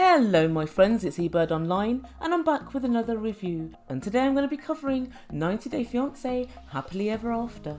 Hello my friends, it's Ebird Online and I'm back with another review, and today I'm going to be covering 90 Day Fiance Happily Ever After.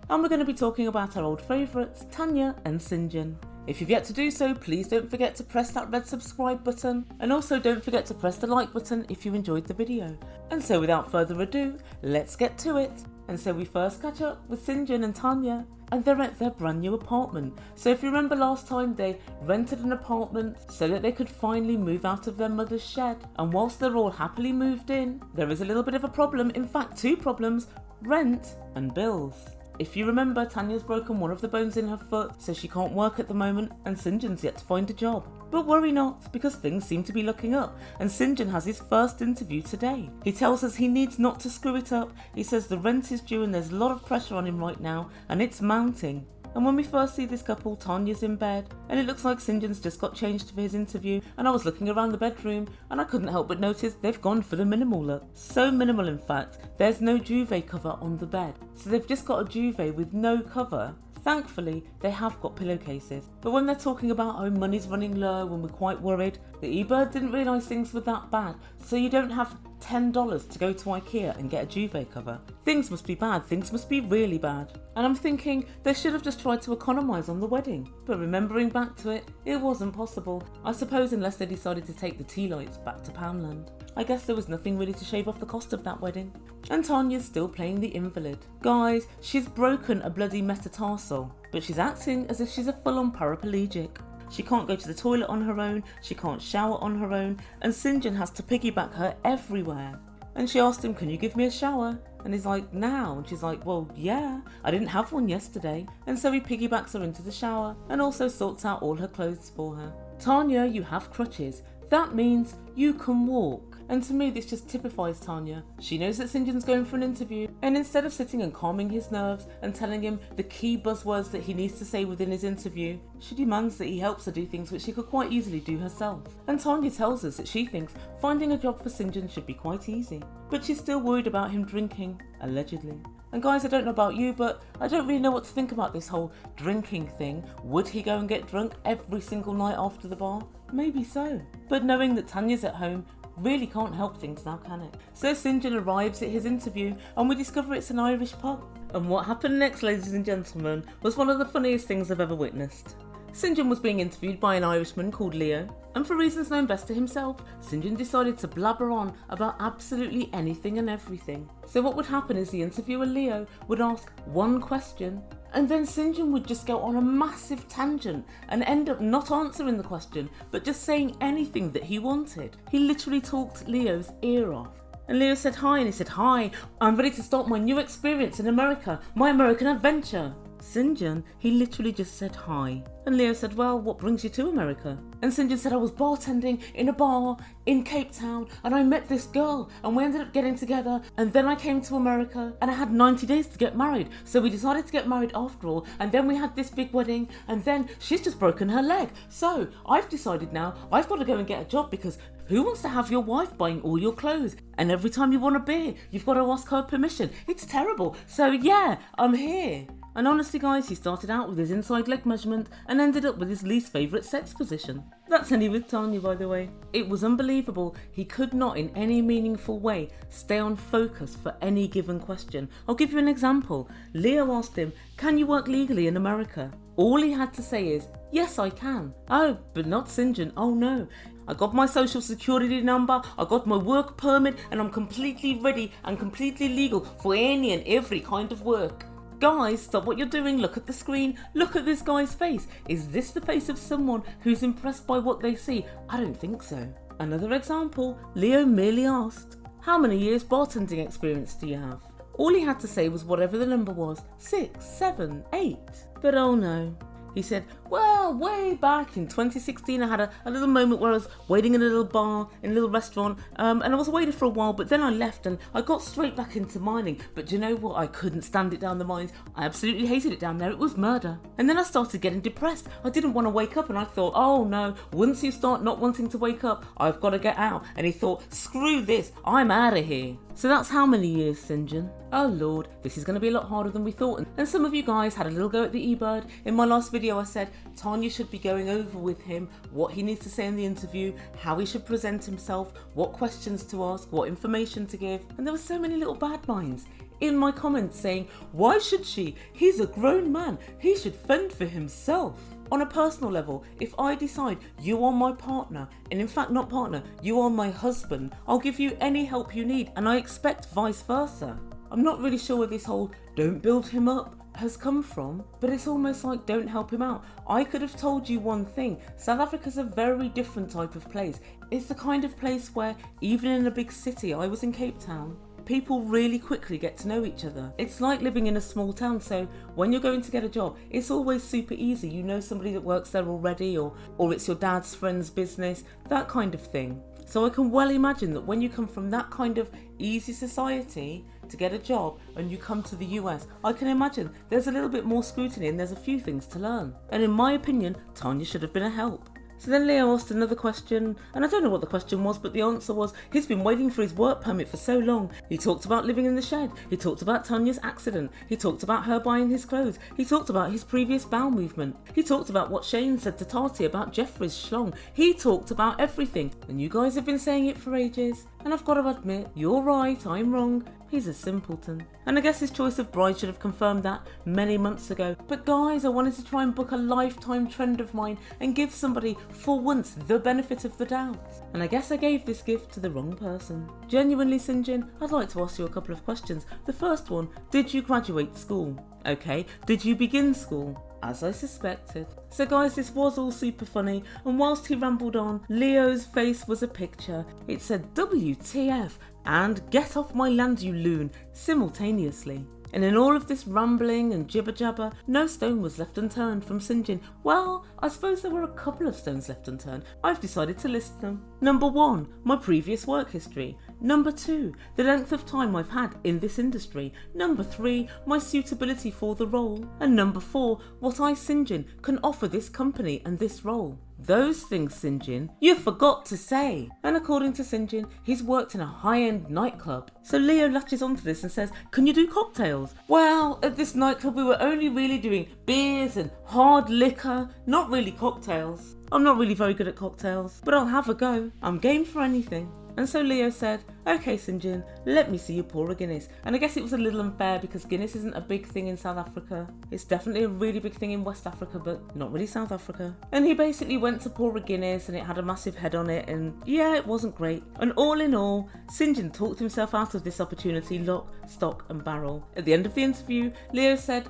And we're going to be talking about our old favourites, Tanya and Sinjin. If you've yet to do so, please don't forget to press that red subscribe button, and also don't forget to press the like button if you enjoyed the video. And so without further ado, let's get to it. And so we first catch up with Sinjin and Tanya, and they're at their brand new apartment. So if you remember last time, they rented an apartment so that they could finally move out of their mother's shed. And whilst they're all happily moved in, there is a little bit of a problem, in fact 2 problems, rent and bills. If you remember, Tanya's broken one of the bones in her foot, so she can't work at the moment, and Sinjin's yet to find a job. But worry not, because things seem to be looking up, and Sinjin has his first interview today. He tells us he needs not to screw it up. He says the rent is due and there's a lot of pressure on him right now, and it's mounting. And when we first see this couple, Tanya's in bed, and it looks like Sinjin's just got changed for his interview, and I was looking around the bedroom, and I couldn't help but notice they've gone for the minimal look. So minimal in fact, there's no duvet cover on the bed. So they've just got a duvet with no cover. Thankfully, they have got pillowcases. But when they're talking about how money's running low and we're quite worried, the Ebird didn't realise things were that bad, so you don't have $10 to go to IKEA and get a duvet cover. Things must be bad, things must be really bad. And I'm thinking they should have just tried to economise on the wedding. But remembering back to it, it wasn't possible. I suppose unless they decided to take the tea lights back to Poundland. I guess there was nothing really to shave off the cost of that wedding. And Tanya's still playing the invalid. Guys, she's broken a bloody metatarsal, but she's acting as if she's a full-on paraplegic. She can't go to the toilet on her own, she can't shower on her own, and Sinjin has to piggyback her everywhere. And she asked him, can you give me a shower? And he's like, now? And she's like, well, yeah, I didn't have one yesterday. And so he piggybacks her into the shower and also sorts out all her clothes for her. Tanya, you have crutches. That means you can walk. And to me, this just typifies Tanya. She knows that Sinjin's going for an interview, and instead of sitting and calming his nerves and telling him the key buzzwords that he needs to say within his interview, she demands that he helps her do things which she could quite easily do herself. And Tanya tells us that she thinks finding a job for Sinjin should be quite easy, but she's still worried about him drinking, allegedly. And guys, I don't know about you, but I don't really know what to think about this whole drinking thing. Would he go and get drunk every single night after the bar? Maybe so. But knowing that Tanya's at home really can't help things now, can it? So Sinjin arrives at his interview and we discover it's an Irish pub. And what happened next, ladies and gentlemen, was one of the funniest things I've ever witnessed. Sinjin was being interviewed by an Irishman called Leo, and for reasons known best to himself, Sinjin decided to blabber on about absolutely anything and everything. So what would happen is the interviewer Leo would ask one question, and then Sinjin would just go on a massive tangent and end up not answering the question, but just saying anything that he wanted. He literally talked Leo's ear off. And Leo said hi, and he said, hi, I'm ready to start my new experience in America, my American adventure. Sinjin, he literally just said hi. And Leo said, well, what brings you to America? And Sinjin said, I was bartending in a bar in Cape Town and I met this girl and we ended up getting together, and then I came to America and I had 90 days to get married. So we decided to get married after all, and then we had this big wedding, and then she's just broken her leg. So I've decided now I've got to go and get a job, because who wants to have your wife buying all your clothes? And every time you want a beer, you've got to ask her permission. It's terrible. So yeah, I'm here. And honestly guys, he started out with his inside leg measurement and ended up with his least favourite sex position. That's only with Tanya, by the way. It was unbelievable. He could not in any meaningful way stay on focus for any given question. I'll give you an example. Leo asked him, can you work legally in America? All he had to say is, yes I can. Oh, but not Sinjin. Oh no. I got my social security number, I got my work permit, and I'm completely ready and completely legal for any and every kind of work. Guys, stop what you're doing, look at the screen, look at this guy's face. Is this the face of someone who's impressed by what they see? I don't think so. Another example, Leo merely asked, how many years bartending experience do you have? All he had to say was whatever the number was, 6, 7, 8. But oh no. He said, well, way back in 2016, I had a little moment where I was waiting in a little bar, in a little restaurant, and I was waiting for a while, but then I left and I got straight back into mining. But do you know what? I couldn't stand it down the mines. I absolutely hated it down there. It was murder. And then I started getting depressed. I didn't want to wake up, and I thought, oh no, once you start not wanting to wake up, I've got to get out. And he thought, screw this, I'm out of here. So that's how many years, Sinjin? Oh lord, this is going to be a lot harder than we thought. And some of you guys had a little go at the Ebird in my last video video I said Tanya should be going over with him what he needs to say in the interview, how he should present himself, what questions to ask, what information to give, and there were so many little bad minds in my comments saying, why should she? He's a grown man, he should fend for himself. On a personal level, if I decide you are my partner, and in fact not partner, you are my husband, I'll give you any help you need, and I expect vice versa. I'm not really sure where this whole don't build him up has come from, but it's almost like don't help him out. I could have told you one thing, South Africa's a very different type of place. It's the kind of place where even in a big city, I was in Cape Town, people really quickly get to know each other. It's like living in a small town, so when you're going to get a job, it's always super easy. You know somebody that works there already, or it's your dad's friend's business, that kind of thing. So I can well imagine that when you come from that kind of easy society to get a job and you come to the US, I can imagine there's a little bit more scrutiny and there's a few things to learn. And in my opinion, Tanya should have been a help. So then Leo asked another question, and I don't know what the question was, but the answer was he's been waiting for his work permit for so long. He talked about living in the shed, he talked about Tanya's accident, he talked about her buying his clothes, he talked about his previous bowel movement, he talked about what Shane said to Tati about Jeffrey's schlong, he talked about everything, and you guys have been saying it for ages, and I've got to admit, you're right, I'm wrong. He's a simpleton. And I guess his choice of bride should have confirmed that many months ago. But guys, I wanted to try and book a lifetime trend of mine and give somebody, for once, the benefit of the doubt. And I guess I gave this gift to the wrong person. Genuinely, Sinjin, I'd like to ask you a couple of questions. The first one, did you graduate school? Okay, did you begin school? As I suspected. So guys, this was all super funny, and whilst he rambled on, Leo's face was a picture. It said WTF and get off my land you loon simultaneously. And in all of this rambling and jibber jabber, no stone was left unturned from Sinjin. Well, I suppose there were a couple of stones left unturned. I've decided to list them. Number 1, my previous work history. Number 2, the length of time I've had in this industry. Number 3, my suitability for the role. And number 4, what I, Sinjin, can offer this company and this role. Those things, Sinjin, you forgot to say. And according to Sinjin, he's worked in a high-end nightclub. So Leo latches onto this and says, can you do cocktails? Well, at this nightclub we were only really doing beers and hard liquor, not really cocktails. I'm not really very good at cocktails, but I'll have a go. I'm game for anything. And so Leo said, okay Sinjin, let me see you pour a Guinness. And I guess it was a little unfair because Guinness isn't a big thing in South Africa. It's definitely a really big thing in West Africa, but not really South Africa. And he basically went to pour a Guinness and it had a massive head on it, and yeah, it wasn't great. And all in all, Sinjin talked himself out of this opportunity lock, stock and barrel. At the end of the interview, Leo said,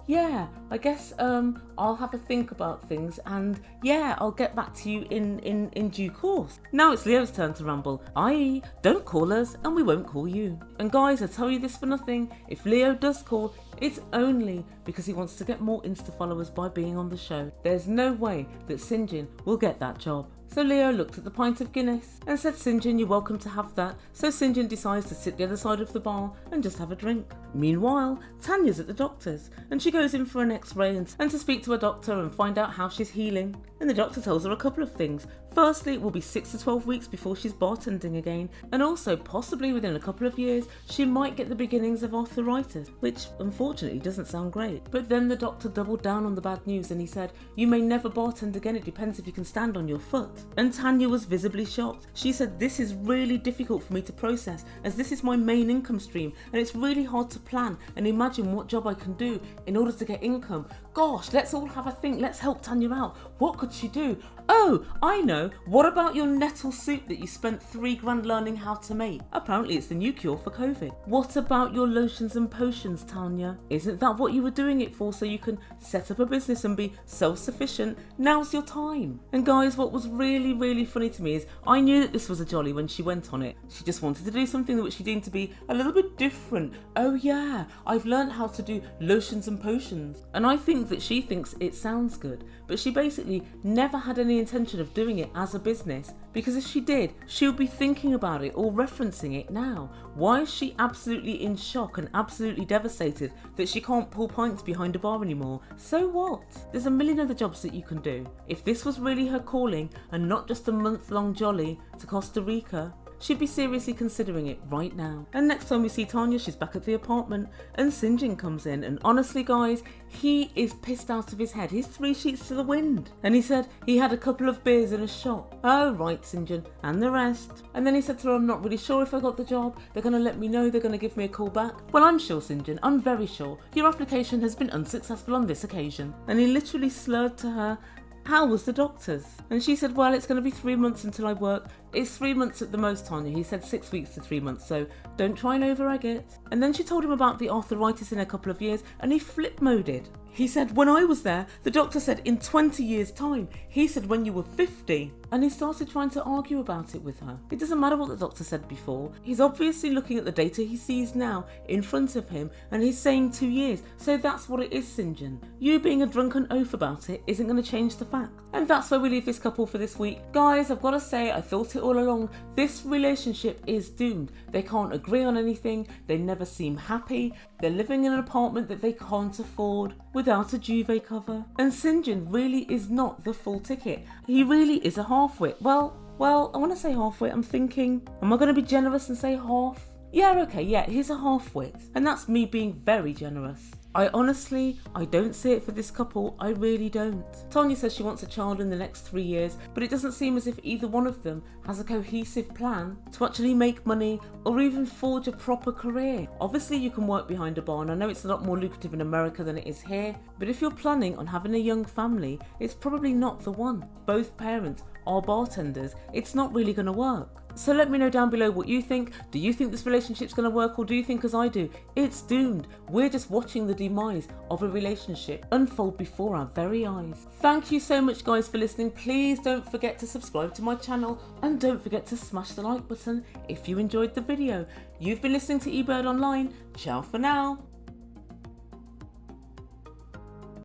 yeah, I guess I'll have a think about things, and yeah, I'll get back to you in due course. Now it's Leo's turn to ramble, i.e. don't call us and we won't call you. And guys, I tell you this for nothing, if Leo does call, it's only because he wants to get more Insta followers by being on the show. There's no way that Sinjin will get that job. So Leo looked at the pint of Guinness and said, Sinjin, you're welcome to have that. So Sinjin decides to sit the other side of the bar and just have a drink. Meanwhile, Tanya's at the doctor's and she goes in for an x-ray and to speak to a doctor and find out how she's healing. And the doctor tells her a couple of things. Firstly, it will be 6 to 12 weeks before she's bartending again, and also possibly within a couple of years she might get the beginnings of arthritis, which unfortunately doesn't sound great. But then the doctor doubled down on the bad news and he said, you may never bartend again, it depends if you can stand on your foot. And Tanya was visibly shocked. She said, this is really difficult for me to process as this is my main income stream and it's really hard to plan and imagine what job I can do in order to get income. Gosh, let's all have a think, let's help Tanya out. What could she do? Oh, I know. What about your nettle soup that you spent $3,000 learning how to make? Apparently it's the new cure for COVID. What about your lotions and potions, Tanya? Isn't that what you were doing it for, so you can set up a business and be self-sufficient? Now's your time. And guys, what was really funny to me is I knew that this was a jolly when she went on it. She just wanted to do something that she deemed to be a little bit different. Oh yeah, I've learned how to do lotions and potions. And I think that she thinks it sounds good, but she basically never had any intention of doing it as a business, because if she did, she would be thinking about it or referencing it now. Why is she absolutely in shock and absolutely devastated that she can't pull pints behind a bar anymore? So what? There's a million other jobs that you can do. If this was really her calling and not just a month-long jolly to Costa Rica, she'd be seriously considering it right now. And next time we see Tanya, she's back at the apartment and Sinjin comes in, and honestly guys, he is pissed out of his head. He's 3 sheets to the wind. And he said he had a couple of beers in a shop. Oh right, Sinjin, and the rest. And then he said to her, I'm not really sure if I got the job. They're going to let me know, they're going to give me a call back. Well, I'm sure, Sinjin, I'm very sure. Your application has been unsuccessful on this occasion. And he literally slurred to her, how was the doctors? And she said, well, it's going to be 3 months until I work. It's 3 months at the most, Tanya. He said 6 weeks to 3 months, so don't try and over-egg it. And then she told him about the arthritis in a couple of years, and he flip-moded. He said, when I was there, the doctor said in 20 years' time. He said when you were 50. And he started trying to argue about it with her. It doesn't matter what the doctor said before. He's obviously looking at the data he sees now in front of him, and he's saying 2 years. So that's what it is, Sinjin. You being a drunken oaf about it isn't going to change the fact. And that's where we leave this couple for this week. Guys, I've got to say, I thought it all along. This relationship is doomed. They can't agree on anything. They never seem happy. They're living in an apartment that they can't afford without a duvet cover. And Sinjin really is not the full ticket. He really is a half-wit. Well, I want to say half-wit. I'm thinking, am I going to be generous and say half? Yeah, okay, yeah, he's a half-wit. And that's me being very generous. I don't see it for this couple. I really don't. Tanya says she wants a child in the next 3 years, but it doesn't seem as if either one of them has a cohesive plan to actually make money or even forge a proper career. Obviously, you can work behind a bar, and I know it's a lot more lucrative in America than it is here, but if you're planning on having a young family, it's probably not the one. Both parents are bartenders. It's not really going to work. So let me know down below what you think. Do you think this relationship's going to work, or do you think as I do, it's doomed? We're just watching the demise of a relationship unfold before our very eyes. Thank you so much guys for listening. Please don't forget to subscribe to my channel, and don't forget to smash the like button if you enjoyed the video. You've been listening to Ebird Online. Ciao for now.